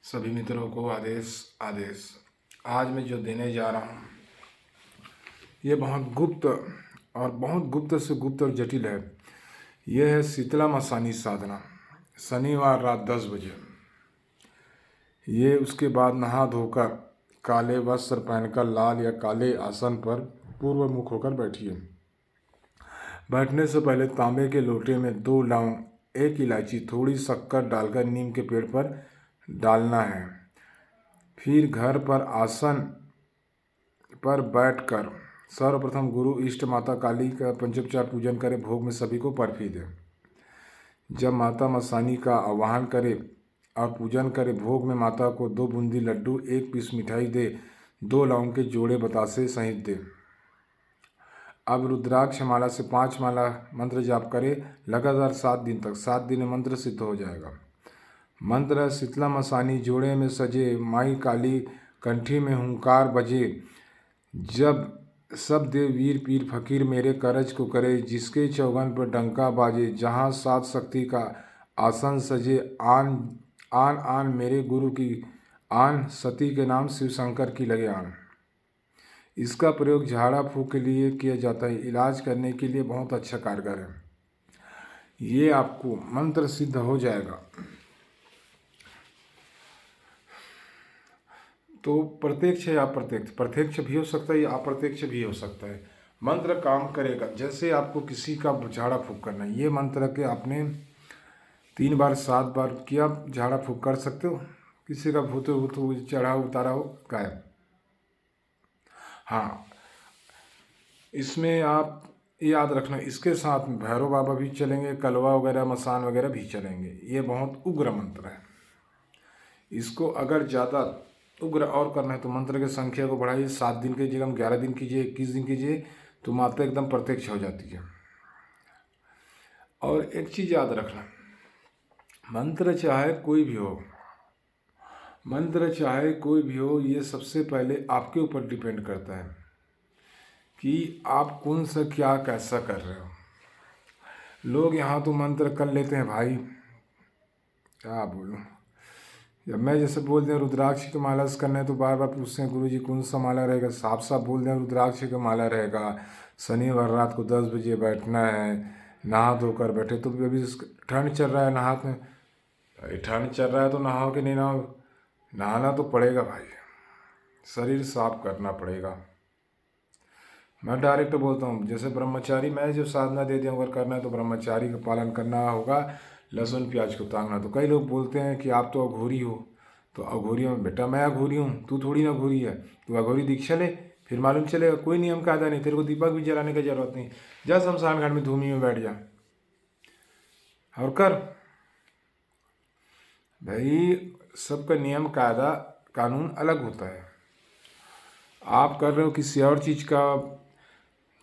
सभी मित्रों को आदेश आदेश। आज मैं जो देने जा रहा हूँ ये बहुत गुप्त और बहुत गुप्त से गुप्त और जटिल है। यह है शीतला मसानी साधना, शनिवार रात 10 बजे। ये उसके बाद नहा धोकर काले वस्त्र पहनकर लाल या काले आसन पर पूर्व मुख होकर बैठिए। बैठने से पहले तांबे के लोटे में 2 लौंग, 1 इलायची, थोड़ी शक्कर डालकर नीम के पेड़ पर डालना है। फिर घर पर आसन पर बैठकर सर्वप्रथम गुरु इष्ट माता काली का पंचोपचार पूजन करें। भोग में सभी को बर्फी दें। जब माता मसानी का आवाहन करे और पूजन करे, भोग में माता को 2 बूंदी लड्डू, 1 पीस मिठाई दे, 2 लौंग के जोड़े बतासे सहित दे। अब रुद्राक्ष माला से 5 माला मंत्र जाप करे लगातार 7 दिन तक। 7 दिन में मंत्र सिद्ध हो जाएगा। मंत्र शीतला मसानी जोड़े में सजे, माई काली कंठी में हुंकार बजे। जब सब देव वीर पीर फकीर मेरे करज को करे, जिसके चौगन पर डंका बाजे, जहाँ 7 शक्ति का आसन सजे, आन आन आन मेरे गुरु की आन, सती के नाम शिव शंकर की लगे आन। इसका प्रयोग झाड़ा फूंक के लिए किया जाता है। इलाज करने के लिए बहुत अच्छा कारगर है। ये आपको मंत्र सिद्ध हो जाएगा। तो प्रत्यक्ष या अप्रत्यक्ष, प्रत्यक्ष भी हो सकता है या अप्रत्यक्ष भी हो सकता है। मंत्र काम करेगा। जैसे आपको किसी का झाड़ा फूंक करना है, ये मंत्र के आपने 3 बार 7 बार किया, झाड़ा फूंक कर सकते हो। किसी का भूत भूत चढ़ा उतारा हो गायब। हाँ, इसमें आप याद रखना, इसके साथ में भैरव बाबा भी चलेंगे, कलवा वगैरह, मसान वगैरह भी चलेंगे। ये बहुत उग्र मंत्र है। इसको अगर ज़्यादा उग्र और करना है तो मंत्र की संख्या को बढ़ाइए। 7 दिन की जगह 11 दिन कीजिए, 21 दिन कीजिए, तो माता एकदम प्रत्यक्ष हो जाती है। और एक चीज़ याद रखना, मंत्र चाहे कोई भी हो, मंत्र चाहे कोई भी हो, ये सबसे पहले आपके ऊपर डिपेंड करता है कि आप कौन सा क्या कैसा कर रहे हो। लोग यहाँ तो मंत्र कर लेते हैं भाई, क्या बोलूँ। जब मैं जैसे बोल दें रुद्राक्ष की माला से करना है तो बार बार पूछते हैं गुरु जी कौन सा माला रहेगा। साफ साफ बोल दें रुद्राक्ष का माला रहेगा, शनिवार रात को 10 बजे बैठना है, नहा धोकर बैठे। तो अभी ठंड चल रहा है, नहा में ठंड चल रहा है तो नहाओ कि नहीं नहाओ, नहाना तो पड़ेगा भाई, शरीर साफ करना पड़ेगा। मैं डायरेक्ट बोलता हूँ, जैसे ब्रह्मचारी मैं जो साधना दे दिया अगर करना है तो ब्रह्मचारी का पालन करना होगा, लहसुन प्याज को तांगना। तो कई लोग बोलते हैं कि आप तो अघोरी हो। तो अघोरी में बेटा मैं अघोरी हूँ, तू थोड़ी ना अघोरी है। तू अघोरी दीक्षा ले, फिर मालूम चलेगा। कोई नियम कायदा नहीं, तेरे को दीपक भी जलाने की जरूरत नहीं। जा शमशान घाट में धूमी में बैठ जा और कर भाई। सबका नियम कायदा कानून अलग होता है। आप कर रहे हो किसी और चीज़ का,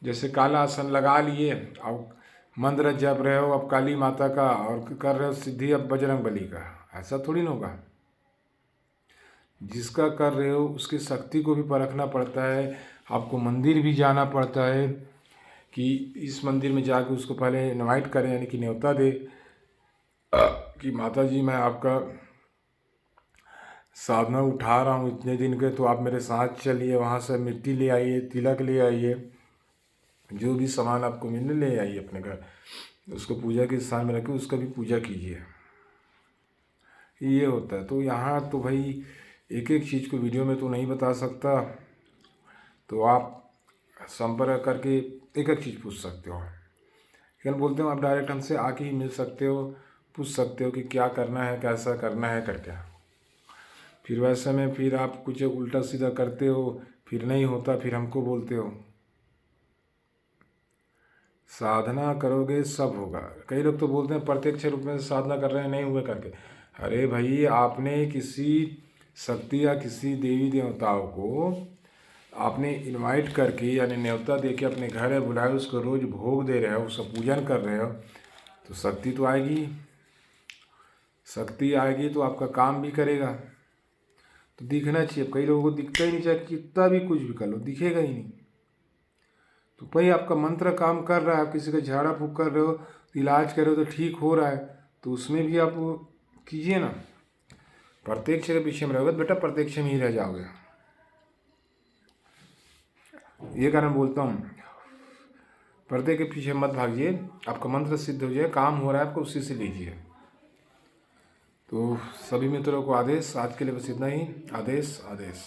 जैसे काला आसन लगा लिए और मंत्र जप रहे हो अब काली माता का, और कर रहे हो सिद्धि अब बजरंग बली का, ऐसा थोड़ी ना होगा। जिसका कर रहे हो उसकी शक्ति को भी परखना पड़ता है। आपको मंदिर भी जाना पड़ता है कि इस मंदिर में जाकर उसको पहले इनवाइट करें, यानी कि न्योता दे कि माता जी मैं आपका साधना उठा रहा हूँ इतने दिन के, तो आप मेरे साथ चलिए, वहाँ से मिट्टी ले आइए, तिलक ले आइए, जो भी सामान आपको मिलने ले आइए अपने घर, उसको पूजा के स्थान में रखिए, उसका भी पूजा कीजिए। ये होता है। तो यहाँ तो भाई एक एक चीज़ को वीडियो में तो नहीं बता सकता, तो आप संपर्क करके एक एक चीज़ पूछ सकते हो। लेकिन बोलते हो आप डायरेक्ट हमसे आके ही मिल सकते हो, पूछ सकते हो कि क्या करना है, कैसा करना है करके। फिर वैसे में फिर आप कुछ उल्टा सीधा करते हो, फिर नहीं होता, फिर हमको बोलते हो। साधना करोगे सब होगा। कई लोग तो बोलते हैं प्रत्यक्ष रूप में साधना कर रहे हैं नहीं हुए करके। अरे भाई, आपने किसी शक्ति या किसी देवी देवताओं को आपने इनवाइट करके यानी न्योता दे के अपने घर में बुलाए, उसको रोज़ भोग दे रहे हो, उसका पूजन कर रहे हो, तो शक्ति तो आएगी। शक्ति आएगी तो आपका काम भी करेगा। तो दिखना चाहिए। कई लोगों को दिखता ही नहीं, चाहे कितना भी कुछ भी कर लो दिखेगा ही नहीं। तो भाई आपका मंत्र काम कर रहा है, आप किसी का झाड़ा फूंक कर रहे हो, इलाज कर रहे हो तो ठीक हो रहा है, तो उसमें भी आप कीजिए ना। प्रत्यक्ष के पीछे में रहोगे तो बेटा प्रत्यक्ष में ही रह जाओगे। ये कारण बोलता हूँ, पर्दे के पीछे मत भागिए, आपका मंत्र सिद्ध हो जाए, काम हो रहा है आपको उसी से लीजिए। तो सभी मित्रों को आदेश, आज के लिए बस इतना ही। आदेश आदेश।